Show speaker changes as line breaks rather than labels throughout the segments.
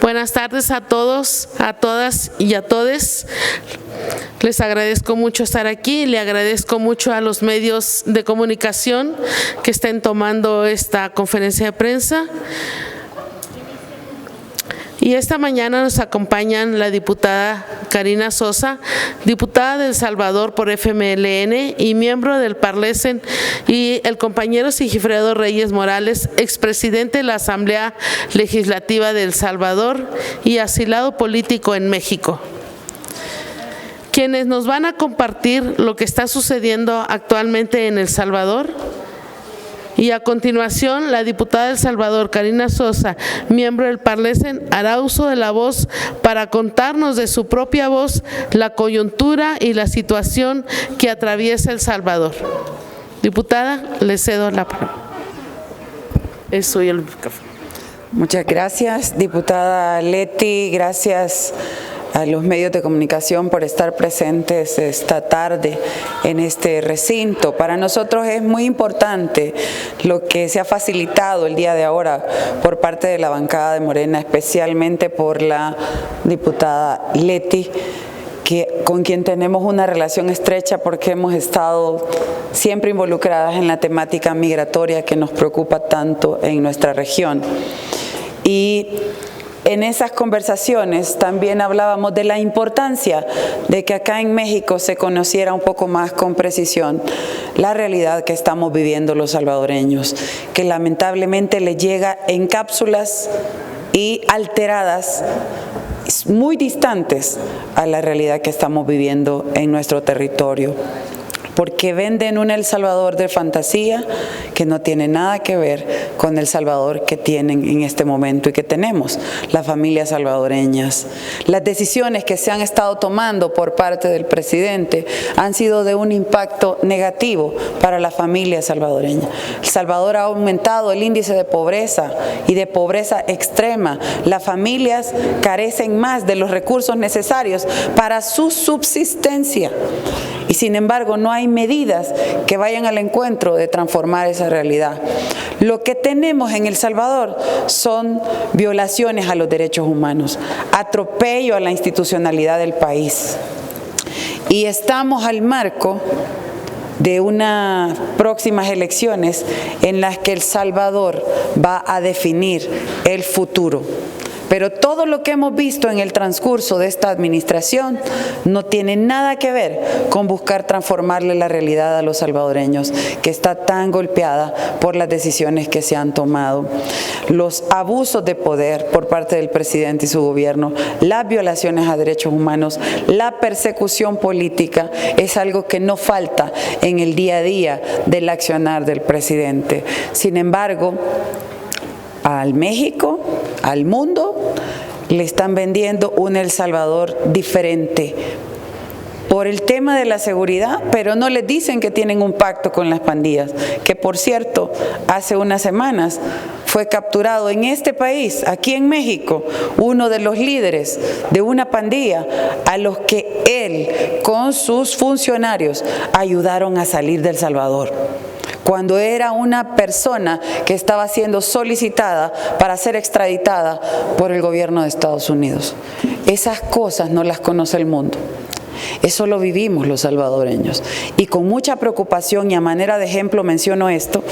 Buenas tardes a todos, a todas y a todes. Les agradezco mucho estar aquí, le agradezco mucho a los medios de comunicación que estén tomando esta conferencia de prensa. Y esta mañana nos acompañan la diputada Karina Sosa, diputada de El Salvador por FMLN y miembro del Parlesen, y el compañero Sigifredo Reyes Morales, expresidente de la Asamblea Legislativa de El Salvador y asilado político en México, quienes nos van a compartir lo que está sucediendo actualmente en El Salvador. Y a continuación, la diputada de El Salvador, Karina Sosa, miembro del Parlesen, hará uso de la voz para contarnos de su propia voz la coyuntura y la situación que atraviesa El Salvador. Diputada, le cedo la palabra. Es suyo el micrófono.
Muchas gracias, diputada Leti. Gracias a los medios de comunicación por estar presentes esta tarde en este recinto. Para nosotros es muy importante lo que se ha facilitado el día de ahora por parte de la bancada de Morena, especialmente por la diputada Leti, con quien tenemos una relación estrecha porque hemos estado siempre involucradas en la temática migratoria que nos preocupa tanto en nuestra región. Y en esas conversaciones también hablábamos de la importancia de que acá en México se conociera un poco más con precisión la realidad que estamos viviendo los salvadoreños, que lamentablemente le llega en cápsulas y alteradas muy distantes a la realidad que estamos viviendo en nuestro territorio, porque venden un El Salvador de fantasía que no tiene nada que ver con El Salvador que tienen en este momento y que tenemos las familias salvadoreñas. Las decisiones que se han estado tomando por parte del presidente han sido de un impacto negativo para la familia salvadoreña. El Salvador ha aumentado el índice de pobreza y de pobreza extrema. Las familias carecen más de los recursos necesarios para su subsistencia. Y sin embargo no hay medidas que vayan al encuentro de transformar esa realidad. Lo que tenemos en El Salvador son violaciones a los derechos humanos, atropello a la institucionalidad del país. Y estamos al marco de unas próximas elecciones en las que El Salvador va a definir el futuro. Pero todo lo que hemos visto en el transcurso de esta administración no tiene nada que ver con buscar transformarle la realidad a los salvadoreños, que está tan golpeada por las decisiones que se han tomado. Los abusos de poder por parte del presidente y su gobierno, las violaciones a derechos humanos, la persecución política es algo que no falta en el día a día del accionar del presidente. Sin embargo, al México, al mundo, le están vendiendo un El Salvador diferente por el tema de la seguridad, pero no les dicen que tienen un pacto con las pandillas, que por cierto, hace unas semanas fue capturado en este país, aquí en México, uno de los líderes de una pandilla a los que él, con sus funcionarios, ayudaron a salir de El Salvador, cuando era una persona que estaba siendo solicitada para ser extraditada por el gobierno de Estados Unidos. Esas cosas no las conoce el mundo. Eso lo vivimos los salvadoreños y con mucha preocupación, y a manera de ejemplo menciono esto,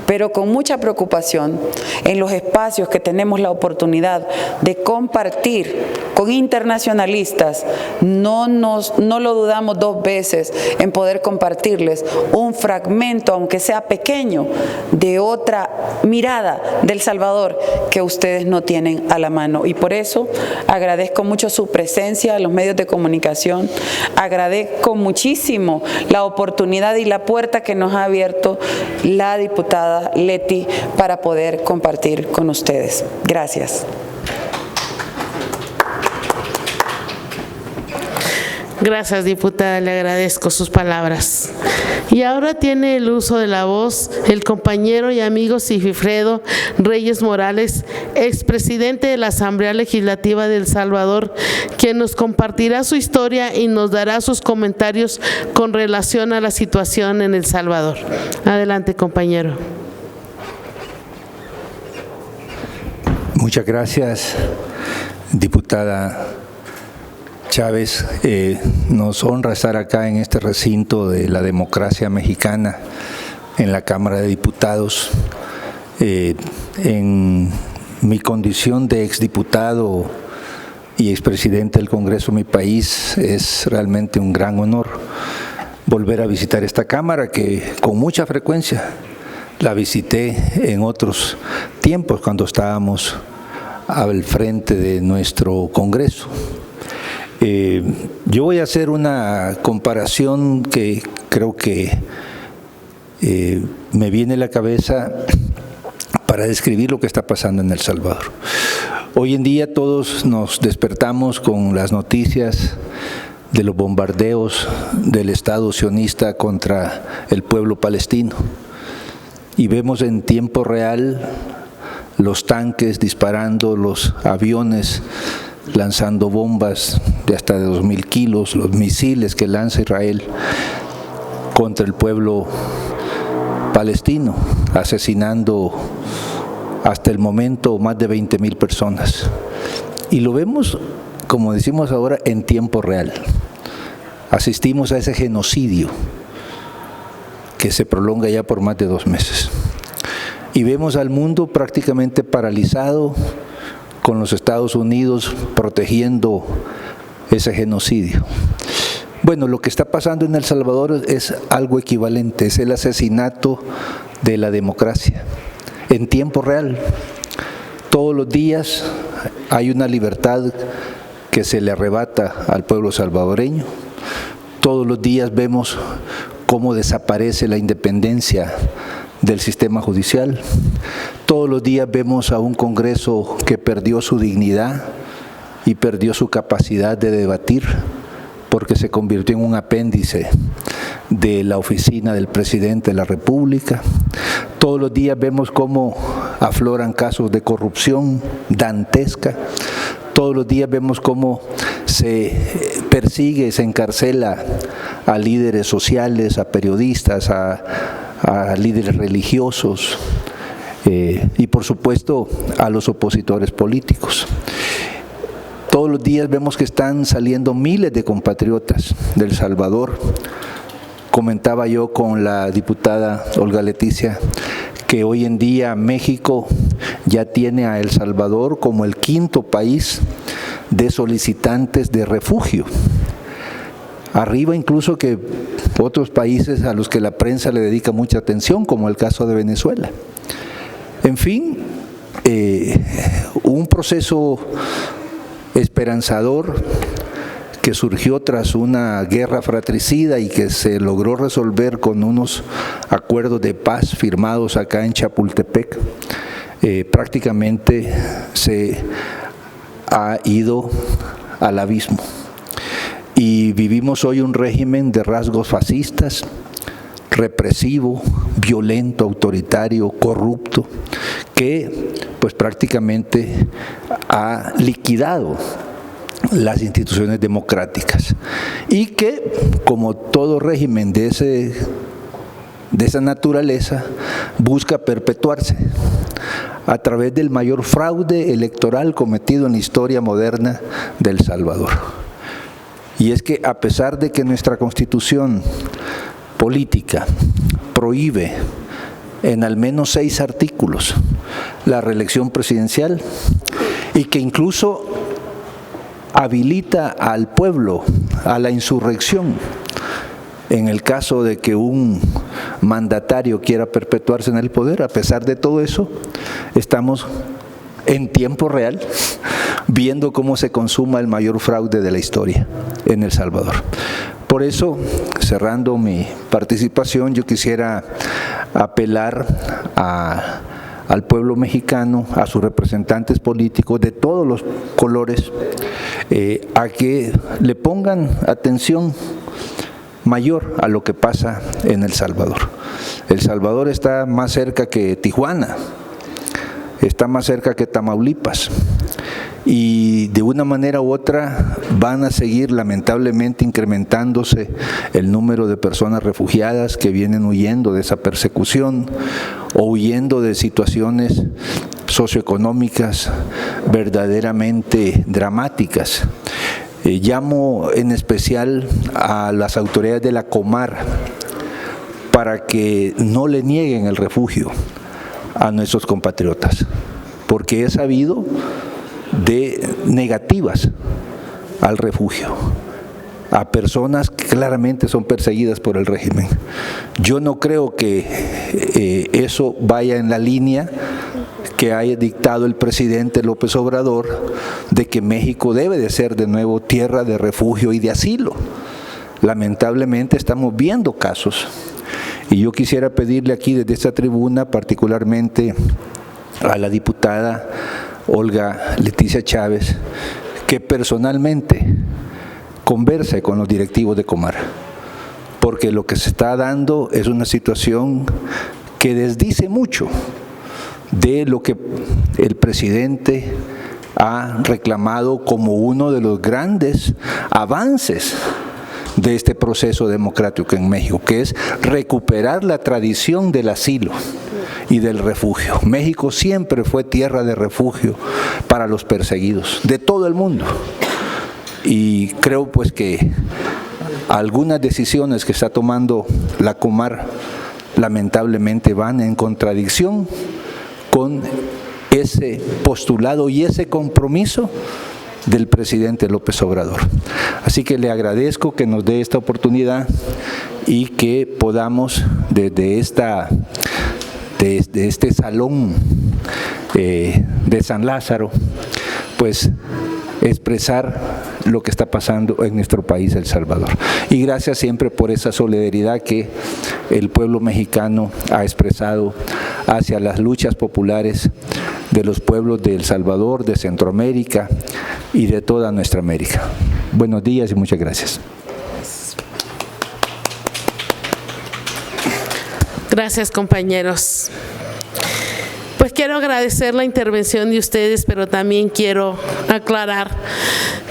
pero con mucha preocupación en los espacios que tenemos la oportunidad de compartir con internacionalistas, no lo dudamos dos veces en poder compartirles un fragmento, aunque sea pequeño, de otra mirada del Salvador que ustedes no tienen a la mano. Y por eso agradezco mucho su presencia a los medios de comunicación. Agradezco muchísimo la oportunidad y la puerta que nos ha abierto la diputada Leti para poder compartir con ustedes. Gracias.
Gracias, diputada, le agradezco sus palabras. Y ahora tiene el uso de la voz el compañero y amigo Sigifredo Reyes Morales, expresidente de la Asamblea Legislativa de El Salvador, quien nos compartirá su historia y nos dará sus comentarios con relación a la situación en El Salvador. Adelante, compañero.
Muchas gracias, Diputada Chávez, nos honra estar acá en este recinto de la democracia mexicana, en la Cámara de Diputados. En mi condición de exdiputado y expresidente del Congreso de mi país, es realmente un gran honor volver a visitar esta Cámara, que con mucha frecuencia la visité en otros tiempos cuando estábamos al frente de nuestro Congreso. Yo voy a hacer una comparación que creo que me viene a la cabeza para describir lo que está pasando en El Salvador. Hoy en día todos nos despertamos con las noticias de los bombardeos del Estado sionista contra el pueblo palestino y vemos en tiempo real los tanques disparando, los aviones lanzando bombas de hasta de 2.000 kilos, los misiles que lanza Israel contra el pueblo palestino, asesinando hasta el momento más de 20.000 personas. Y lo vemos, como decimos ahora, en tiempo real. Asistimos a ese genocidio que se prolonga ya por más de 2 meses. Y vemos al mundo prácticamente paralizado, con los Estados Unidos protegiendo ese genocidio. Bueno, lo que está pasando en El Salvador es algo equivalente, es el asesinato de la democracia en tiempo real. Todos los días hay una libertad que se le arrebata al pueblo salvadoreño. Todos los días vemos cómo desaparece la independencia del sistema judicial. Todos los días vemos a un Congreso que perdió su dignidad y perdió su capacidad de debatir, porque se convirtió en un apéndice de la oficina del presidente de la República. Todos los días vemos cómo afloran casos de corrupción dantesca. Todos los días vemos cómo se persigue, se encarcela a líderes sociales, a periodistas, a líderes religiosos y por supuesto a los opositores políticos. Todos los días vemos que están saliendo miles de compatriotas de El Salvador. Comentaba yo con la diputada Olga Leticia que hoy en día México ya tiene a El Salvador como el 5º país de solicitantes de refugio. Arriba incluso que otros países a los que la prensa le dedica mucha atención, como el caso de Venezuela. En fin, un proceso esperanzador que surgió tras una guerra fratricida y que se logró resolver con unos acuerdos de paz firmados acá en Chapultepec, prácticamente se ha ido al abismo. Y vivimos hoy un régimen de rasgos fascistas, represivo, violento, autoritario, corrupto, que pues prácticamente ha liquidado las instituciones democráticas y que, como todo régimen de esa naturaleza, busca perpetuarse a través del mayor fraude electoral cometido en la historia moderna de El Salvador. Y es que a pesar de que nuestra Constitución política prohíbe en al menos 6 artículos la reelección presidencial y que incluso habilita al pueblo a la insurrección en el caso de que un mandatario quiera perpetuarse en el poder, a pesar de todo eso, estamos en tiempo real viendo cómo se consuma el mayor fraude de la historia en El Salvador. Por eso, cerrando mi participación, yo quisiera apelar al pueblo mexicano, a sus representantes políticos de todos los colores, a que le pongan atención mayor a lo que pasa en El Salvador. El Salvador está más cerca que Tijuana, está más cerca que Tamaulipas, y de una manera u otra van a seguir lamentablemente incrementándose el número de personas refugiadas que vienen huyendo de esa persecución o huyendo de situaciones socioeconómicas verdaderamente dramáticas. Llamo en especial a las autoridades de la Comar para que no le nieguen el refugio a nuestros compatriotas, porque he sabido de negativas al refugio, a personas que claramente son perseguidas por el régimen. Yo no creo que eso vaya en la línea que haya dictado el presidente López Obrador de que México debe de ser de nuevo tierra de refugio y de asilo. Lamentablemente estamos viendo casos, y yo quisiera pedirle aquí desde esta tribuna, particularmente a la diputada Olga Leticia Chávez, que personalmente converse con los directivos de Comar, porque lo que se está dando es una situación que desdice mucho de lo que el presidente ha reclamado como uno de los grandes avances de este proceso democrático en México, que es recuperar la tradición del asilo y del refugio. México siempre fue tierra de refugio para los perseguidos de todo el mundo, y creo pues que algunas decisiones que está tomando la Comar lamentablemente van en contradicción con ese postulado y ese compromiso del presidente López Obrador. Así que le agradezco que nos dé esta oportunidad y que podamos desde este salón de San Lázaro, pues expresar lo que está pasando en nuestro país, El Salvador. Y gracias siempre por esa solidaridad que el pueblo mexicano ha expresado hacia las luchas populares de los pueblos de El Salvador, de Centroamérica y de toda nuestra América. Buenos días y muchas gracias.
Gracias, compañeros. Pues quiero agradecer la intervención de ustedes, pero también quiero aclarar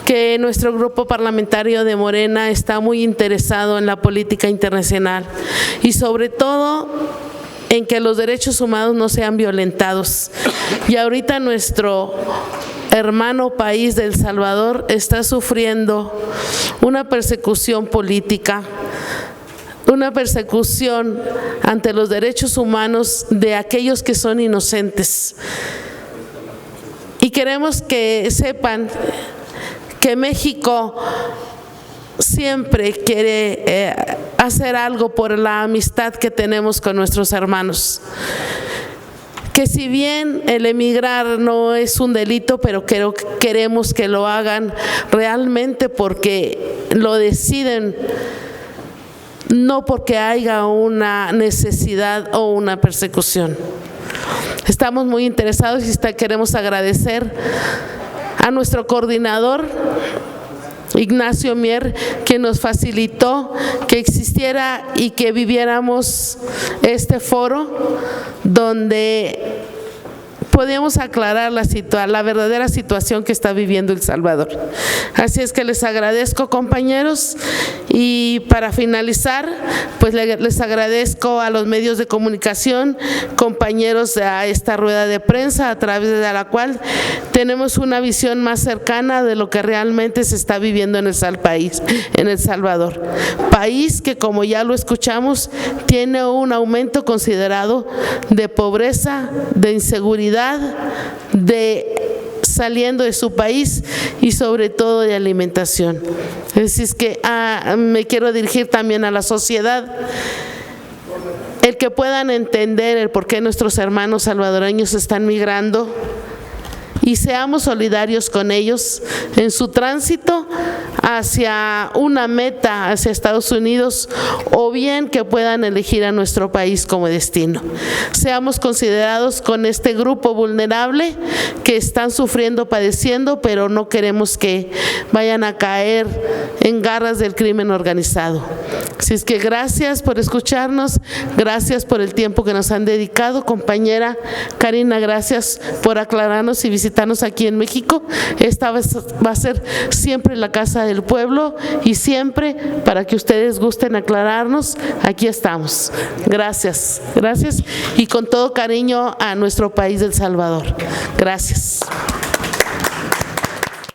que nuestro grupo parlamentario de Morena está muy interesado en la política internacional y sobre todo en que los derechos humanos no sean violentados. Y ahorita nuestro hermano país de El Salvador está sufriendo una persecución política, una persecución ante los derechos humanos de aquellos que son inocentes. Y queremos que sepan que México siempre quiere hacer algo por la amistad que tenemos con nuestros hermanos. Que si bien el emigrar no es un delito, pero queremos que lo hagan realmente porque lo deciden, no porque haya una necesidad o una persecución. Estamos muy interesados y queremos agradecer a nuestro coordinador, Ignacio Mier, que nos facilitó que existiera y que viviéramos este foro donde podemos aclarar la verdadera situación que está viviendo El Salvador. Así es que les agradezco, compañeros, y para finalizar, pues les agradezco a los medios de comunicación, compañeros, a esta rueda de prensa a través de la cual tenemos una visión más cercana de lo que realmente se está viviendo en El Salvador. País que, como ya lo escuchamos, tiene un aumento considerado de pobreza, de inseguridad, de saliendo de su país y sobre todo de alimentación. Así es que me quiero dirigir también a la sociedad, el que puedan entender el por qué nuestros hermanos salvadoreños están migrando y seamos solidarios con ellos en su tránsito hacia una meta, hacia Estados Unidos, o bien que puedan elegir a nuestro país como destino. Seamos considerados con este grupo vulnerable que están sufriendo, padeciendo, pero no queremos que vayan a caer en garras del crimen organizado. Así es que gracias por escucharnos, gracias por el tiempo que nos han dedicado. Compañera Karina, gracias por aclararnos y visitarnos aquí en México. Esta va a ser siempre la casa del pueblo y siempre para que ustedes gusten aclararnos, aquí estamos. Gracias, gracias y con todo cariño a nuestro país, El Salvador. Gracias.